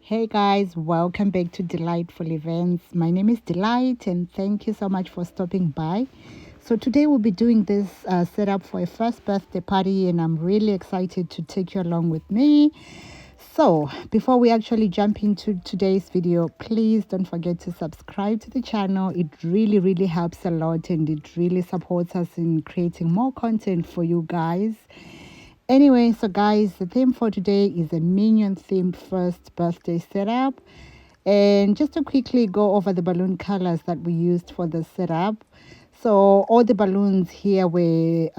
Hey guys, welcome back to Delightful Events. My name is Delight and thank you so much for stopping by. So today we'll be doing this setup for a first birthday party and I'm really excited to take you along with me. So before we actually jump into today's video, please don't forget to subscribe to the channel. It really helps a lot and it really supports us in creating more content for you guys. Anyway, so guys, the theme for today is a Minion themed first birthday setup. And just to quickly go over the balloon colors that we used for the setup. So all the balloons here were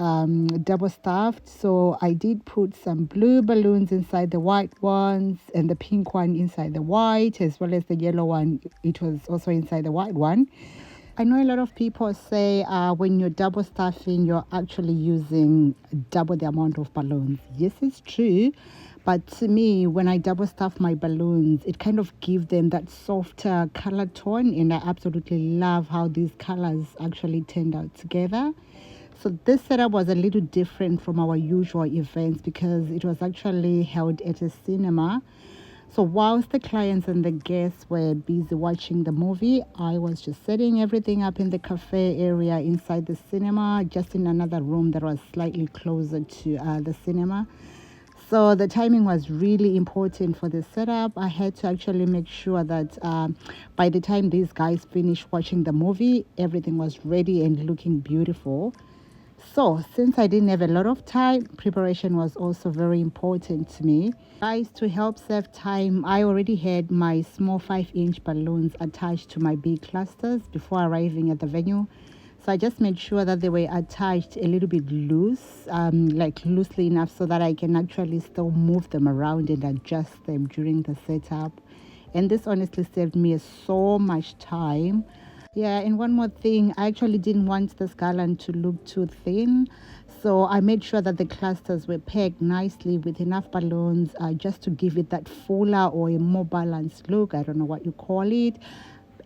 double stuffed. So I did put some blue balloons inside the white ones and the pink one inside the white, as well as the yellow one. It was also inside the white one. I know a lot of people say when you're double stuffing, you're actually using double the amount of balloons. Yes, it's true. But to me, when I double stuff my balloons, it kind of gives them that softer color tone. And I absolutely love how these colors actually turned out together. So this setup was a little different from our usual events because it was actually held at a cinema. So whilst the clients and the guests were busy watching the movie, I was just setting everything up in the cafe area inside the cinema, just in another room that was slightly closer to the cinema. So the timing was really important for the setup. I had to actually make sure that by the time these guys finished watching the movie, everything was ready and looking beautiful. So, since I didn't have a lot of time, preparation was also very important to me. Guys, to help save time, I already had my small 5-inch balloons attached to my big clusters before arriving at the venue. So I just made sure that they were attached a little bit loose, like loosely enough so that I can actually still move them around and adjust them during the setup. And this honestly saved me so much time. Yeah, and one more thing, I actually didn't want this garland to look too thin. So I made sure that the clusters were packed nicely with enough balloons just to give it that fuller or a more balanced look. I don't know what you call it.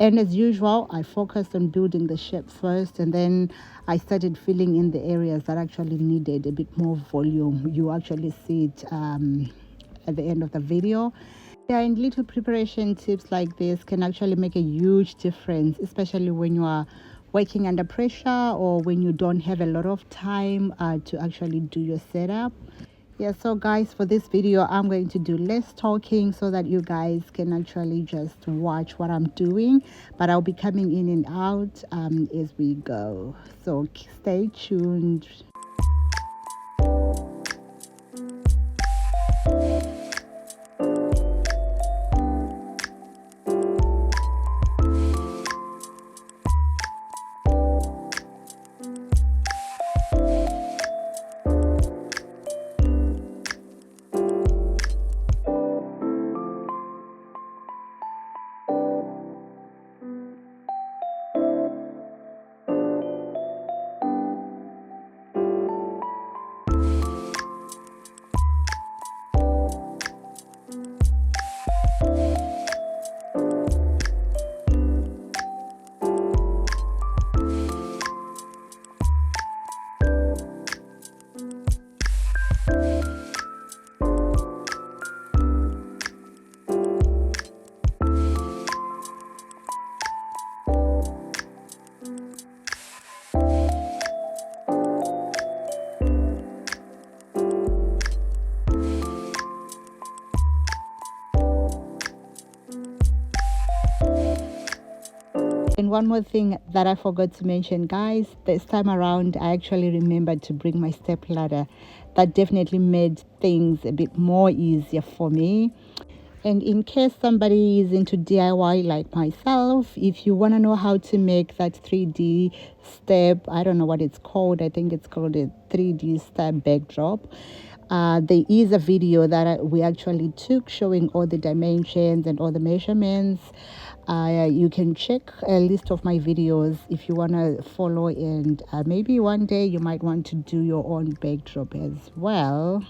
And as usual, I focused on building the shape first and then I started filling in the areas that actually needed a bit more volume. You actually see it at the end of the video. Yeah, and little preparation tips like this can actually make a huge difference, especially when you are working under pressure or when you don't have a lot of time to actually do your setup. Yeah, so guys, for this video, I'm going to do less talking so that you guys can actually just watch what I'm doing. But I'll be coming in and out as we go. So stay tuned. And one more thing that I forgot to mention, guys, this time around, I actually remembered to bring my step ladder. That definitely made things a bit more easier for me. And in case somebody is into DIY like myself, if you want to know how to make that 3D step, I don't know what it's called. I think it's called a 3D step backdrop. There is a video that we actually took showing all the dimensions and all the measurements. You can check a list of my videos if you want to follow, and maybe one day you might want to do your own backdrop as well.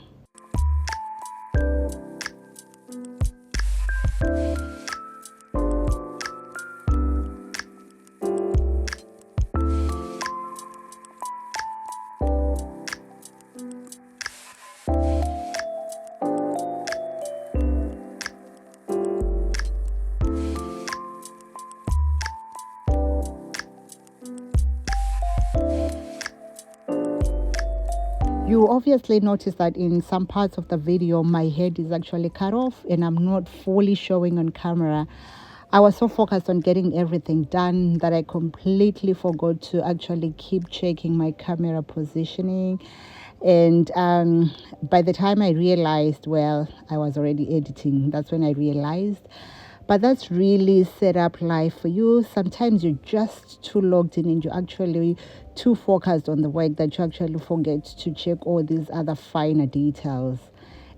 You obviously notice that in some parts of the video my head is actually cut off and I'm not fully showing on camera. I was so focused on getting everything done that I completely forgot to actually keep checking my camera positioning. And by the time I realized, well, I was already editing. That's when I realized. But that's really set up life for you. Sometimes you're just too logged in and you're actually too focused on the work that you actually forget to check all these other finer details.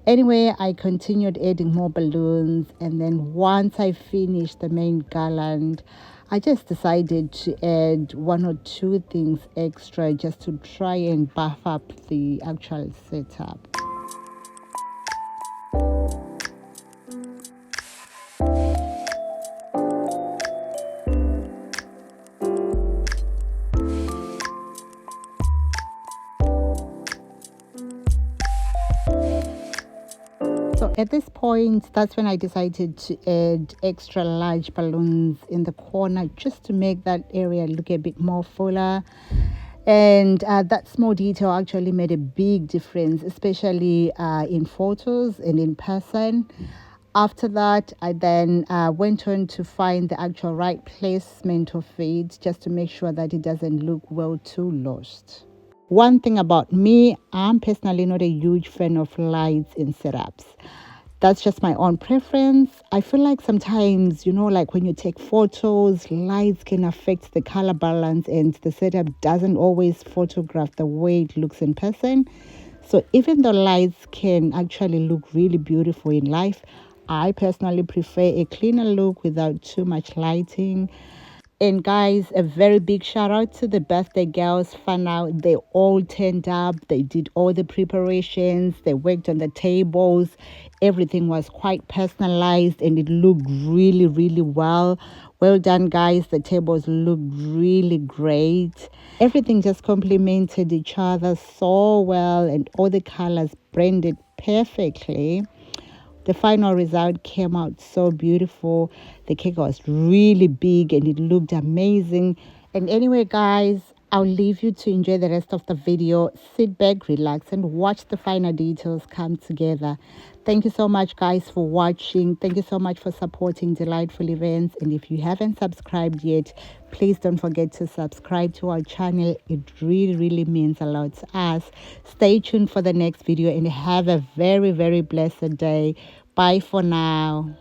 Anyway, I continued adding more balloons, and then once I finished the main garland, I just decided to add one or two things extra just to try and buff up the actual setup. So at this point, that's when I decided to add extra large balloons in the corner just to make that area look a bit more fuller. And that small detail actually made a big difference, especially in photos and in person. After that, I then went on to find the actual right placement of it just to make sure that it doesn't look well too lost. One thing about me, I'm personally not a huge fan of lights in setups. That's just my own preference. I feel like sometimes, like when you take photos, lights can affect the color balance and the setup doesn't always photograph the way it looks in person. So even though lights can actually look really beautiful in life, I personally prefer a cleaner look without too much lighting. And guys, a very big shout out to the birthday girls for now. They all turned up. They did all the preparations. They worked on the tables. Everything was quite personalized and it looked really, really well. Well done, guys. The tables looked really great. Everything just complemented each other so well and all the colors blended perfectly. The final result came out so beautiful. The cake was really big and it looked amazing. And anyway, guys, I'll leave you to enjoy the rest of the video. Sit back, relax, and watch the final details come together. Thank you so much, guys, for watching. Thank you so much for supporting Delightful Events. And if you haven't subscribed yet, please don't forget to subscribe to our channel. It really, really means a lot to us. Stay tuned for the next video and have a very, very blessed day. Bye for now.